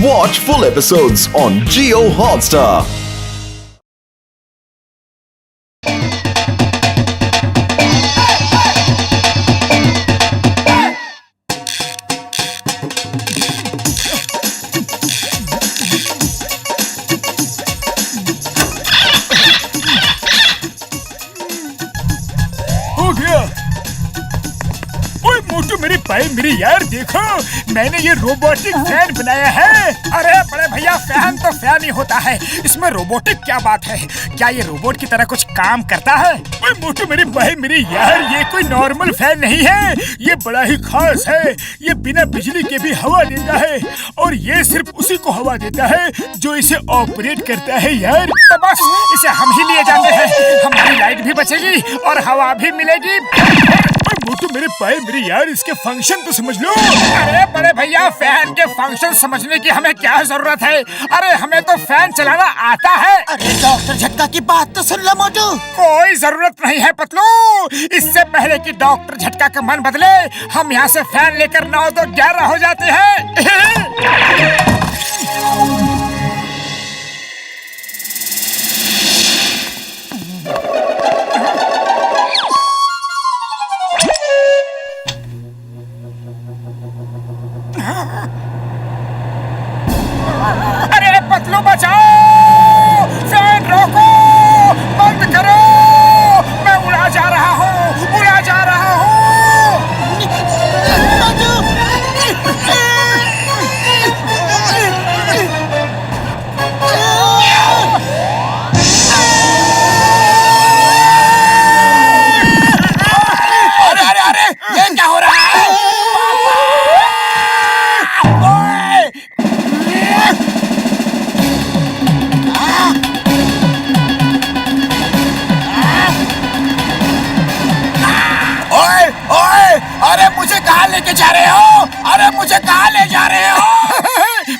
Watch full episodes on Jio Hotstar. मेरी यार देखो, मैंने ये रोबोटिक फैन बनाया है। अरे बड़े भैया, फैन तो फैन ही होता है, इसमें रोबोटिक क्या बात है? क्या ये रोबोट की तरह कुछ काम करता है? ओए मोटू मेरी भाई मेरी यार, ये कोई नॉर्मल फैन नहीं है, ये बड़ा ही खास है। ये बिना बिजली के भी हवा देता है और ये सिर्फ उसी को हवा देता है जो इसे ऑपरेट करता है यार। तो बस इसे हम ही लिए जाते हैं, हमारी लाइट भी बचेगी और हवा भी मिलेगी। मोटू मेरे भाई मेरी यार, इसके फंक्शन तो समझ लो। अरे बड़े भैया, फैन के फंक्शन समझने की हमें क्या जरूरत है? अरे हमें तो फैन चलाना आता है। अरे डॉक्टर झटका की बात तो सुन लो मोटू। कोई जरूरत नहीं है पतलू, इससे पहले कि डॉक्टर झटका का मन बदले हम यहाँ से फैन लेकर 9 तो 11 हो जाते हैं। अरे पतलू बचाओ, फैन रोको, बंद करो, मैं उड़ा जा रहा हूँ, उड़ा जा रहा हूँ। अरे अरे अरे, ये क्या हो रहा है? अरे मुझे कहाँ लेके जा रहे हो? अरे मुझे कहाँ ले जा रहे हो?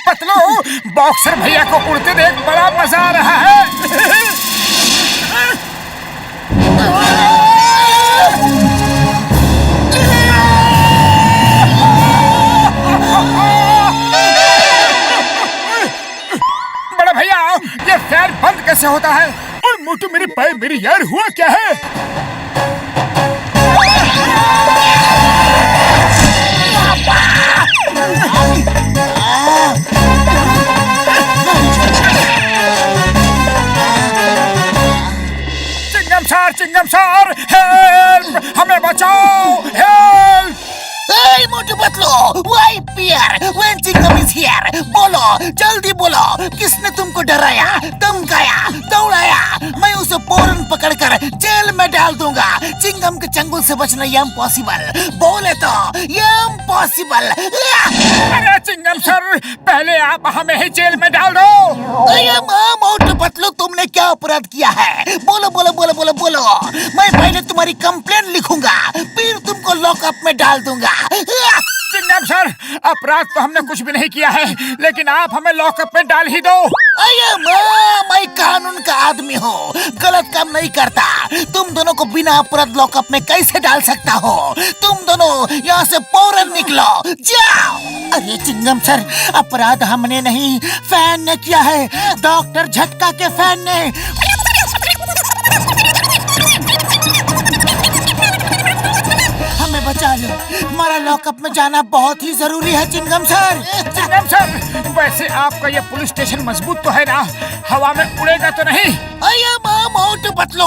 पतलू, बॉक्सर भैया को उड़ते देख बड़ा मजा आ रहा है। बड़ा भैया, ये फैन बंद कैसे होता है? और मोटू मेरी भाई मेरी यार, हुआ क्या है? चिंगम सर, हेल्प, हमें बचाओ, help. Hey, Motu Patlu, why Pierre? When Chingam is here? बोलो, जल्दी बोलो, किसने तुमको डराया, धमकाया, दौड़ाया? मैं उसे फौरन पकड़कर जेल में डाल दूंगा। चिंगम के चंगुल से बचना इम्पॉसिबल, बोले तो इम्पॉसिबल। अरे चिंगम सर, पहले आप हमें ही जेल में डाल दो। मोटू पतलू, तुमने क्या अपराध किया है? बोलो बोलो बोलो बोलो बोलो। मैं पहले तुम्हारी कंप्लेंट लिखूंगा, फिर तुमको लॉकअप में डाल दूंगा। चिंगम सर, अपराध तो हमने कुछ भी नहीं किया है, लेकिन आप हमें लॉकअप में डाल ही दो। मैं कानून का आदमी हूँ, गलत काम नहीं करता। तुम दोनों को बिना अपराध लॉकअप में कैसे डाल सकता हो? तुम दोनों यहाँ से फौरन निकलो, जाओ। अरे चिंगम सर, अपराध हमने नहीं, फैन ने किया है, डॉक्टर झटका के फैन ने। हमें बचा लो, हमारा लॉकअप में जाना बहुत ही जरूरी है चिंगम सर। चिंगम सर, वैसे आपका ये पुलिस स्टेशन मजबूत तो है ना? हवा में उड़ेगा तो नहीं? मोटू पतलू,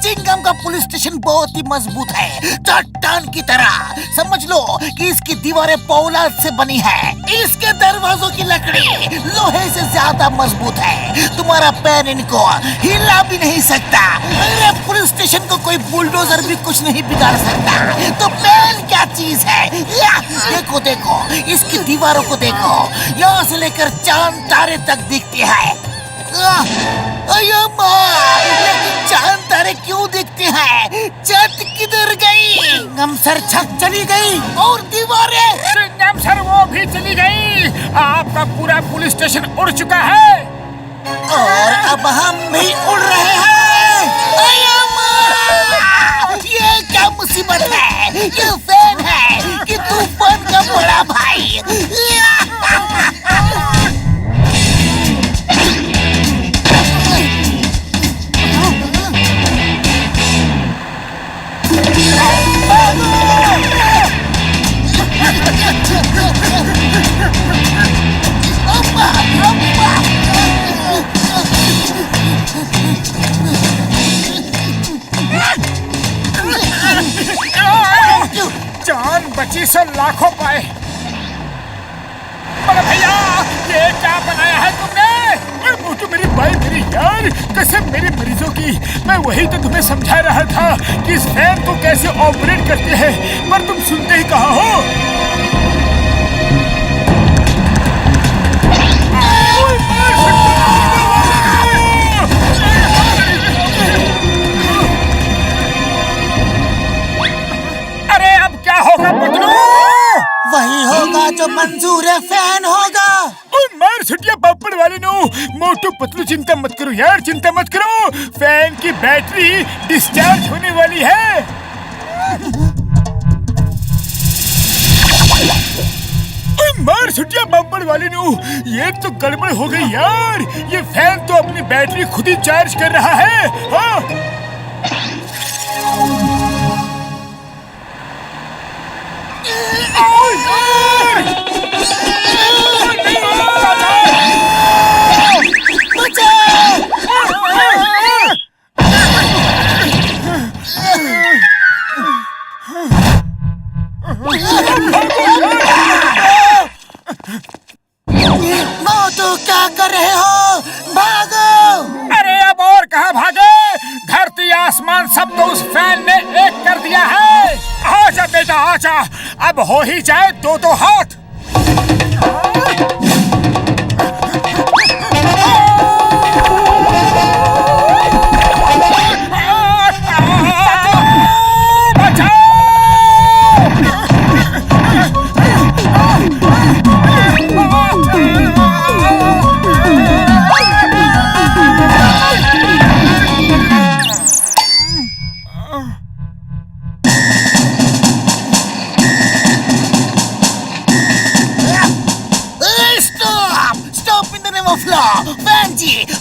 चिंगम का पुलिस स्टेशन बहुत ही मजबूत है, चट्टान की तरह। समझ लो कि इसकी दीवारें पौलाद से बनी है, इसके दरवाजों की लकड़ी लोहे से ज्यादा मजबूत है। तुम्हारा पैर इनको हिला भी नहीं सकता। अरे पुलिस स्टेशन को कोई बुलडोजर भी कुछ नहीं बिगाड़ सकता, तो पैर क्या चीज है? देखो देखो, इसकी दीवारों को देखो, यहाँ से लेकर चांद तारे तक दिखती है। लेकिन चांद तारे क्यों दिखते हैं? छत किधर गई? चिंगम सर, छत चली गई और दीवारें। चिंगम सर, वो भी चली गई। आपका पूरा पुलिस स्टेशन उड़ चुका है और अब हम भी उड़ रहे हैं। ये क्या मुसीबत है? ये फैन है कि तूफान का बड़ा भाई? लाखों पाए। बड़े भैया ये क्या बनाया है तुमने? मोटू मेरी भाई मेरी यार कसम मेरे मरीजों की, मैं वही तो तुम्हें समझा रहा था कि इस फैन को कैसे ऑपरेट करते हैं, पर तुम सुनते ही कहाँ हो। अरे अब क्या होगा पतलू? वही होगा जो मंजूर है फैन होगा। मार छुटिया पापड़ वाले नो। मोटू पतलू चिंता मत करो यार, चिंता मत करो, फैन की बैटरी डिस्चार्ज होने वाली है। मार छुटिया पापड़ वाले नो, ये तो गड़बड़ हो गई यार, ये फैन तो अपनी बैटरी खुद ही चार्ज कर रहा है। हाँ मोटू क्या कर रहे हो? भागो! अरे अब और कहाँ भागे, धरती आसमान सब तो उस फैन ने एक कर दिया है। आजा बेटा आजा, अब हो ही जाए दो दो हाथ।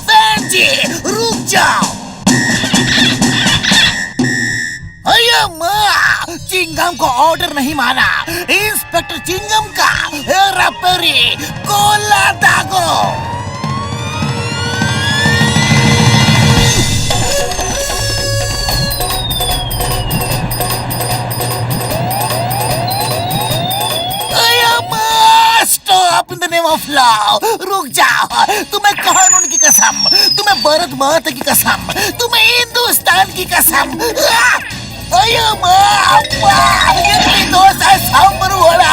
फैन जी रुक जाओ। चिंगम को ऑर्डर नहीं माना, इंस्पेक्टर चिंगम का हेरा फेरी कोला दागो। Stop in the name of law! रुक जाओ, तुम्हें कानून की कसम, तुम्हें भारत माता की कसम, तुम्हें हिंदुस्तान की कसम। ये दोस्त है सांबर वाला।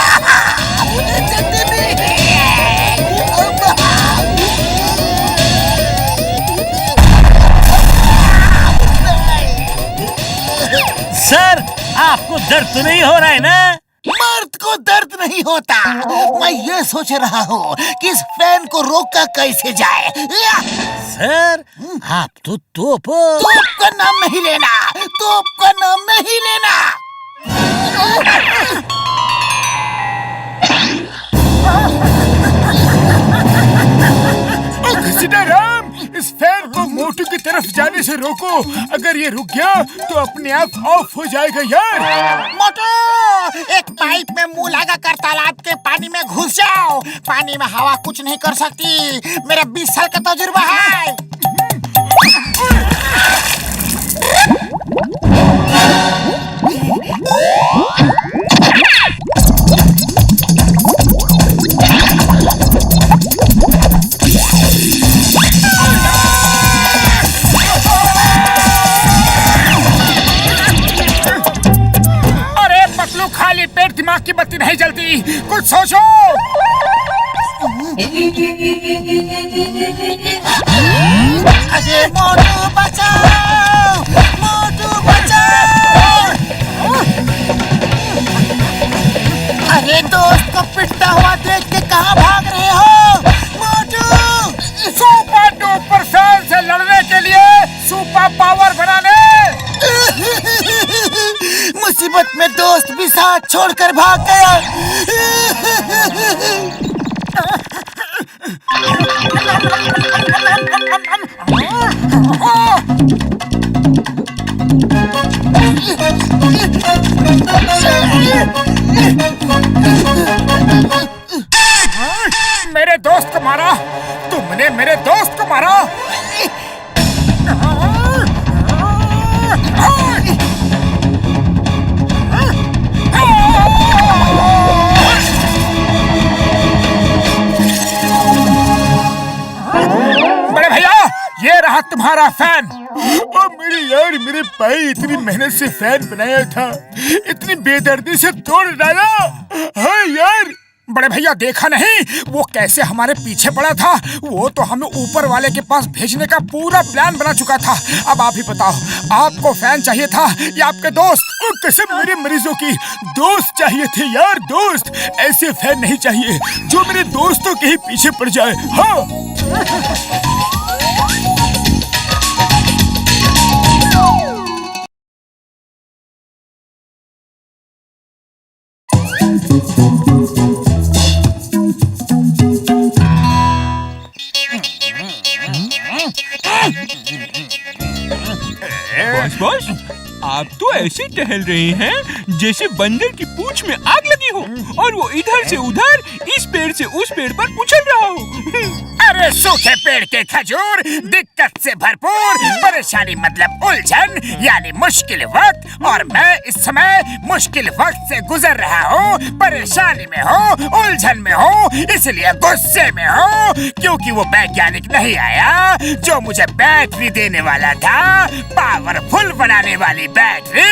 सर आपको दर्द तो नहीं हो रहा है ना? मर्द को दर्द नहीं होता। मैं ये सोच रहा हूँ कि इस फैन को रोका कैसे जाए। सर आप तो तोप का नाम नहीं लेना, तोप का नाम नहीं लेना। राम, इस फैन को मोटू की तरफ जाने से रोको, अगर ये रुक गया तो अपने आप ऑफ हो जाएगा यार। मोटू, एक पाइप में मुंह लगा कर तालाब के पानी में घुस जाओ। पानी में हवा कुछ नहीं कर सकती, मेरा 20 साल का तजुर्बा है। खाली पेट दिमाग की बत्ती नहीं जलती, कुछ सोचो। अरे मोटू बचाओ, मोटू बचाओ। अरे दोस्त को पिटता हुआ देख के कहाँ भाग रहे हो? मोटू सुपर डुपर फैन से लड़ने के लिए सुपर पावर बनाने। मुसीबत में दोस्त भी साथ छोड़कर भाग गया। मेरे दोस्त को मारा, तुमने मेरे दोस्त को मारा। रहा तुम्हारा फैन। ओ मेरी यार, मेरे भाई इतनी मेहनत से फैन बनाया था, इतनी बेदर्दी से तोड़ डाला। हाँ यार, बड़े भैया देखा नहीं वो कैसे हमारे पीछे पड़ा था? वो तो हमें ऊपर वाले के पास भेजने का पूरा प्लान बना चुका था। अब आप ही बताओ, आपको फैन चाहिए था या आपके दोस्त? कसम मेरे मरीजों की, दोस्त चाहिए थे यार, दोस्त। ऐसे फैन नहीं चाहिए जो मेरे दोस्तों के ही पीछे पड़ जाए। हाँ बॉस, आप तो ऐसे टहल रहे हैं जैसे बंदर की पूंछ में आग लगी हो और वो इधर से उधर, इस पेड़ से उस पेड़ पर उछल रहा हो। अरे सूखे पेड़ के खजूर, दिक्कत से भरपूर, परेशानी मतलब उलझन यानी मुश्किल वक्त, और मैं इस समय मुश्किल वक्त से गुजर रहा हूँ, परेशानी में हूँ, उलझन में हूँ, इसलिए गुस्से में हूँ क्योंकि वो वैज्ञानिक नहीं आया जो मुझे बैटरी देने वाला था, पावरफुल बनाने वाली बैटरी।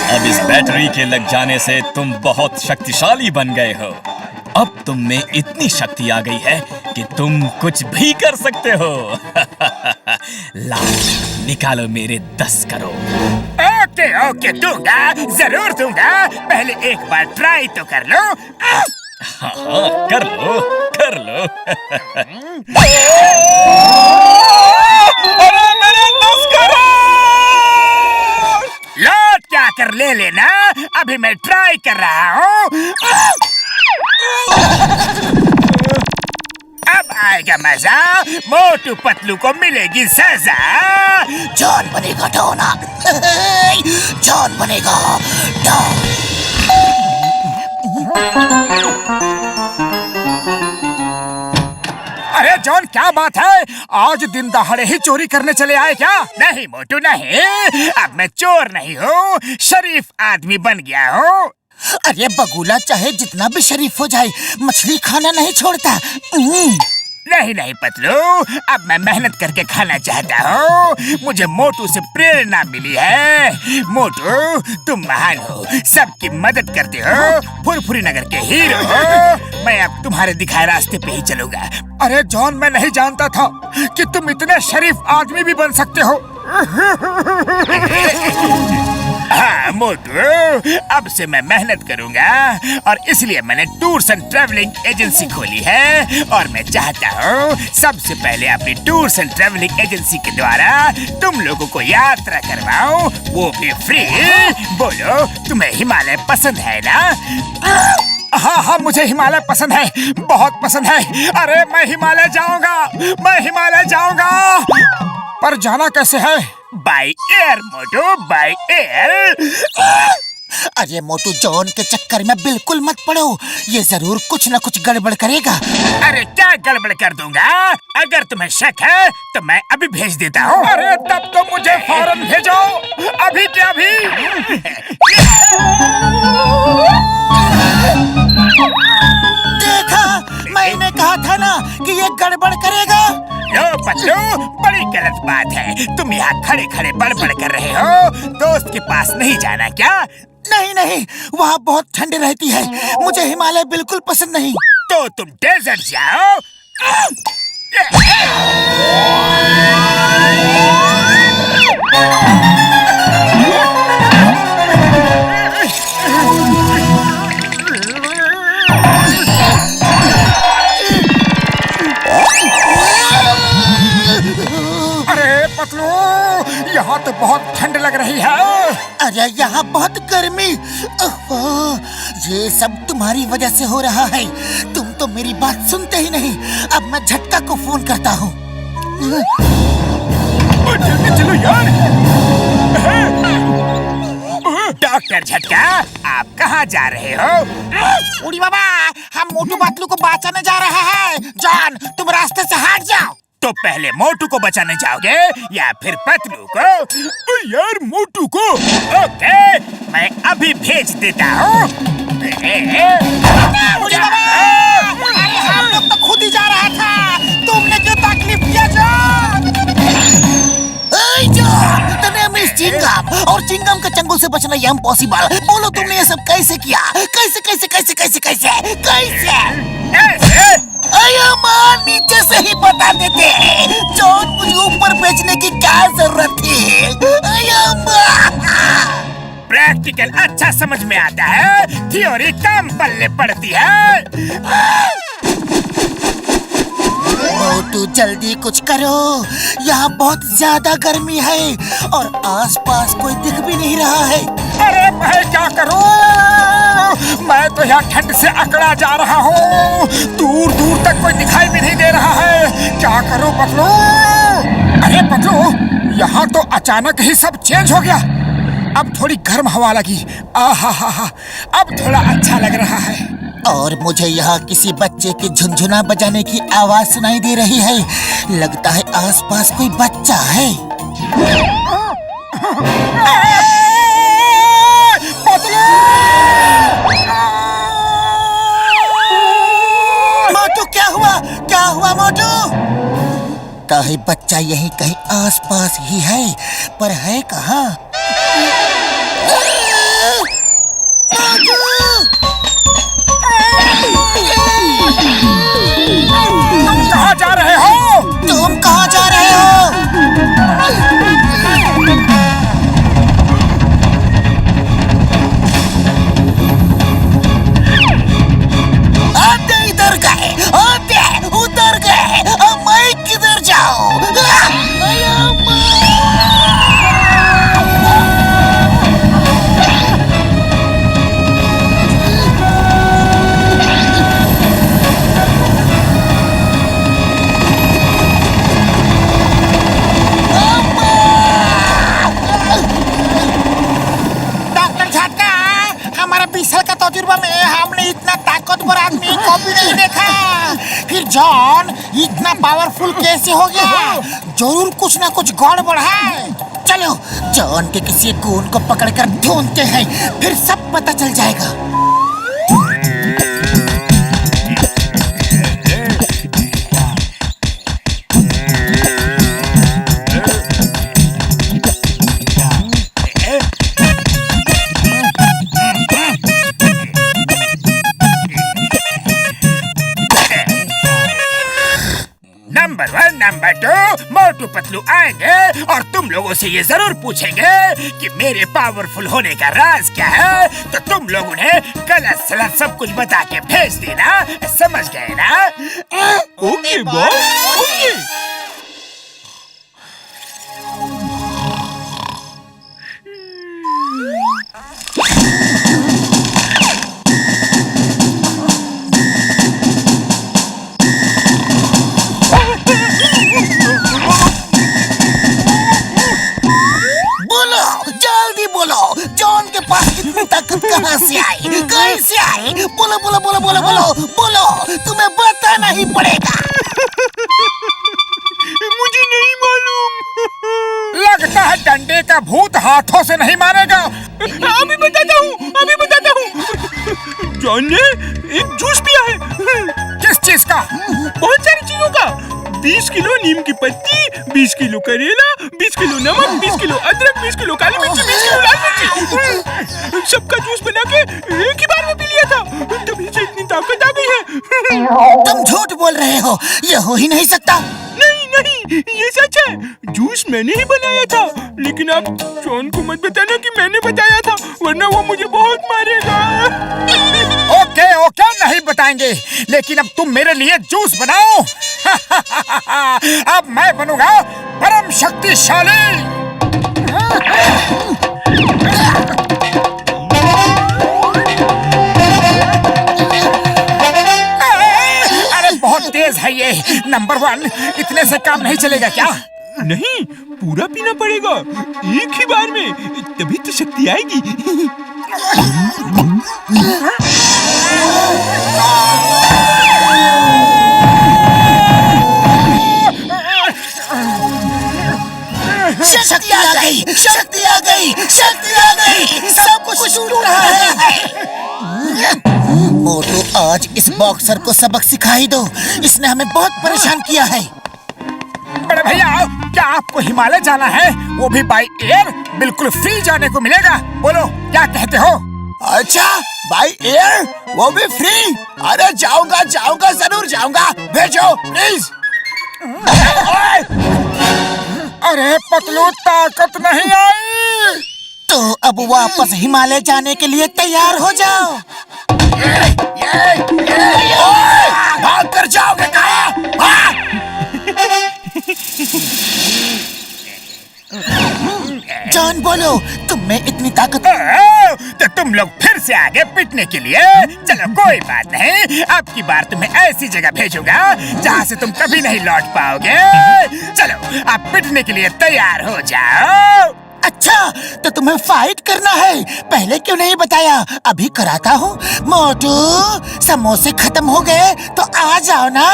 अब इस बैटरी के लग जाने से तुम बहुत शक्तिशाली बन गए हो। अब तुम में इतनी शक्ति आ गई है कि तुम कुछ भी कर सकते हो। लाओ, निकालो मेरे 10 करोड़। ओके ओके, दूंगा, जरूर दूंगा। पहले एक बार ट्राई तो कर लो। हाँ, कर लो, कर लो। अरे मेरे 10 करोड़! लौट क्या कर ले लेना, अभी मैं ट्राई कर रहा हूँ। अब आएगा मजा, मोटू पतलू को मिलेगी सजा। जॉन बनेगा डॉन। जॉन बनेगा डॉन। अरे जॉन, क्या बात है? आज दिन दहाड़े ही चोरी करने चले आए क्या? नहीं मोटू नहीं, अब मैं चोर नहीं हूँ, शरीफ आदमी बन गया हूँ। अरे बगुला चाहे जितना भी शरीफ हो जाए, मछली खाना नहीं छोड़ता। नहीं नहीं पतलू, अब मैं मेहनत करके खाना चाहता हूँ। मुझे मोटू से प्रेरणा मिली है। मोटू, तुम महान हो, सबकी मदद करते हो, फुरफुरी नगर के हीरो हो। मैं अब तुम्हारे दिखाए रास्ते पे ही चलूंगा। अरे जॉन, मैं नहीं जानता था कि तुम इतने शरीफ आदमी भी बन सकते हो। हाँ मोटू, अब से मैं मेहनत करूंगा और इसलिए मैंने टूर्स एंड ट्रैवलिंग एजेंसी खोली है, और मैं चाहता हूँ सबसे पहले अपनी टूर्स एंड ट्रैवलिंग एजेंसी के द्वारा तुम लोगों को यात्रा करवाऊं, वो भी फ्री। बोलो, तुम्हें हिमालय पसंद है ना? हाँ हाँ, मुझे हिमालय पसंद है, बहुत पसंद है। अरे मैं हिमालय जाऊंगा, मैं हिमालय जाऊंगा। पर जाना कैसे है? By air Motu, by air. अरे मोटू, जॉन के चक्कर में बिल्कुल मत पड़ो, ये जरूर कुछ न कुछ गड़बड़ करेगा। अरे क्या गड़बड़ कर दूंगा? अगर तुम्हें शक है तो मैं अभी भेज देता हूँ। अरे तब तो मुझे फौरन भेजो, अभी के अभी। देखा, मैंने कहा था ना कि ये गड़बड़ करेगा। लो पतलू, बड़ी गलत बात है, तुम यहाँ खड़े खड़े बड़बड़ कर रहे हो। दोस्त के पास नहीं जाना क्या? नहीं नहीं, वहाँ बहुत ठंड रहती है, मुझे हिमालय बिल्कुल पसंद नहीं। तो तुम डेजर्ट जाओ। अरे पतलू, यहाँ तो बहुत ठंड लग रही है। अरे यहाँ बहुत गर्मी। ओह, ये सब तुम्हारी वजह से हो रहा है, तुम तो मेरी बात सुनते ही नहीं। अब मैं झटका को फोन करता हूँ। जल्दी चलो यार। डॉक्टर झटका, आप कहाँ जा रहे हो? उड़ी बाबा, हम मोटू पतलू को बचाने जा रहे हैं। जॉन, तुम रास्ते से हट जाओ। तो पहले मोटू को बचाने जाओगे या फिर पतलू को? यार मोटू को। ओके, मैं अभी भेज देता हूँ। अरे हम लोग तो खुद ही जा रहा था, तुमने क्यों तकलीफ दिया? तूने मिस चिंगम और चिंगम के चंगुल से बचना ये इम्पॉसिबल। बोलो तुमने ये सब कैसे किया? कैसे कैसे कैसे कैसे कैसे कैसे? अरे माँ, नीचे से ही बता देते। जॉन मुझे ऊपर भेजने की क्या जरूरत थी? अरे माँ, प्रैक्टिकल अच्छा समझ में आता है, थ्योरी कम पल्ले पड़ती है। मोटू जल्दी कुछ करो, यहाँ बहुत ज्यादा गर्मी है और आसपास कोई दिख भी नहीं रहा है। अरे मैं क्या करूं? मैं तो यहाँ ठंड से अकड़ा जा रहा हूँ। दूर दूर तक कोई दिखाई भी नहीं दे रहा है। क्या करूं पतलू? अरे पतलू, यहाँ तो अचानक ही सब चेंज हो गया। अब थोड़ी गर्म हवा लगी। आहा, अब थोड़ा अच्छा लग रहा है। और मुझे यहाँ किसी बच्चे के झुनझुना बजाने की आवाज सुनाई दे रही है। लगता है आसपास कोई बच्चा है। मोटू, क्या हुआ? क्या हुआ मोटू? कहीं बच्चा यहीं कहीं आसपास ही है, पर है कहाँ? तुम कहाँ जा रहे हो? तुम कहाँ जा रहे हो? आते इधर गए, आते उधर गए, अब मैं किधर जाऊँ? तजुर्बा में हमने इतना ताकतवर आदमी को भी नहीं देखा। फिर जॉन इतना पावरफुल कैसे हो गया? जरूर कुछ ना कुछ गड़बड़ है। चलो जॉन के किसी गुण को पकड़कर ढूंढते हैं, फिर सब पता चल जाएगा। नंबर 1, नंबर 2 मोटू पतलू आएंगे और तुम लोगों से ये जरूर पूछेंगे कि मेरे पावरफुल होने का राज क्या है। तो तुम लोग उन्हें गलत सलत सब कुछ बता के भेज देना, समझ गए ना? Okay boss, okay. जॉन के पास इतनी ताकत कहाँ से आई? कैसे आई? बोलो बोलो बोलो बोलो बोलो बोलो, तुम्हें बताना ही पड़ेगा। मुझे नहीं मालूम। लगता है डंडे का भूत हाथों से नहीं मारेगा। अभी बताता हूँ, अभी बताता हूँ। जॉन ने एक जूस पिया है। किस चीज का? बहुत सारी चीजों का। 20 किलो नीम की पत्ती, 20 किलो करेला, 20 किलो नमक, 20 किलो अदरक, 20 किलो काली मिर्ची, 20 किलो लाल मिर्ची, सबका जूस बना के एक ही बार में पी लिया था। तभी से इतनी ताकत आ गई है। तुम झूठ बोल रहे हो, ये हो ही नहीं सकता। नहीं नहीं, ये सच है। जूस मैंने ही बनाया था, लेकिन आप जॉन को मत बताना कि मैंने बताया था, वरना वो मुझे बहुत मारेगा। ओके ओके, नहीं बताएंगे, लेकिन अब तुम मेरे लिए जूस बनाओ। अब मैं बनूंगा परम शक्तिशाली। अरे बहुत तेज है ये। नंबर 1, इतने से काम नहीं चलेगा क्या? नहीं, पूरा पीना पड़ेगा एक ही बार में, तभी तो शक्ति आएगी। शक्ति आ गई, शक्ति आ गई, शक्ति आ गई, सब कुछ टूट रहा है। मोटू, आज इस बॉक्सर को सबक सिखाई दो, इसने हमें बहुत परेशान किया है। बड़े भैया, क्या आपको हिमालय जाना है, वो भी बाय एयर? बिल्कुल फ्री जाने को मिलेगा, बोलो क्या कहते हो? अच्छा, बाय एयर, वो भी फ्री? अरे जाऊंगा जाऊंगा, जरूर जाऊंगा, भेजो प्लीज। अरे पतलू, ताकत नहीं आई। तो अब वापस हिमालय जाने के लिए तैयार हो जाओ। भाग कर जाओगे कहाँ? जॉन, बोलो, तुम में इतनी ताकत? तो तुम लोग फिर से आगे पिटने के लिए? चलो कोई बात नहीं, अब की बार तुम्हें ऐसी जगह भेजूंगा जहाँ से तुम कभी नहीं लौट पाओगे। चलो, अब पिटने के लिए तैयार हो जाओ। अच्छा, तो तुम्हें फाइट करना है, पहले क्यों नहीं बताया? अभी कराता हूँ। मोटू, समोसे खत्म हो गए तो आ जाओ ना।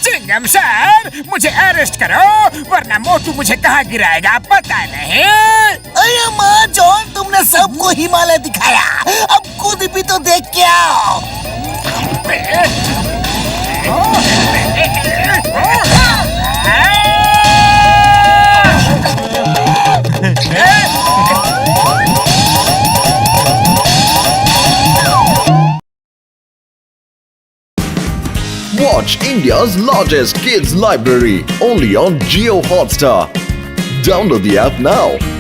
चिंगम सर, मुझे अरेस्ट करो, वरना मोटू मुझे कहाँ गिराएगा पता नहीं। अरे माँ जॉन, तुमने सबको हिमालय दिखाया, अब खुद भी तो देख के आओ। Watch India's largest kids library only on Jio Hotstar. Download the app now.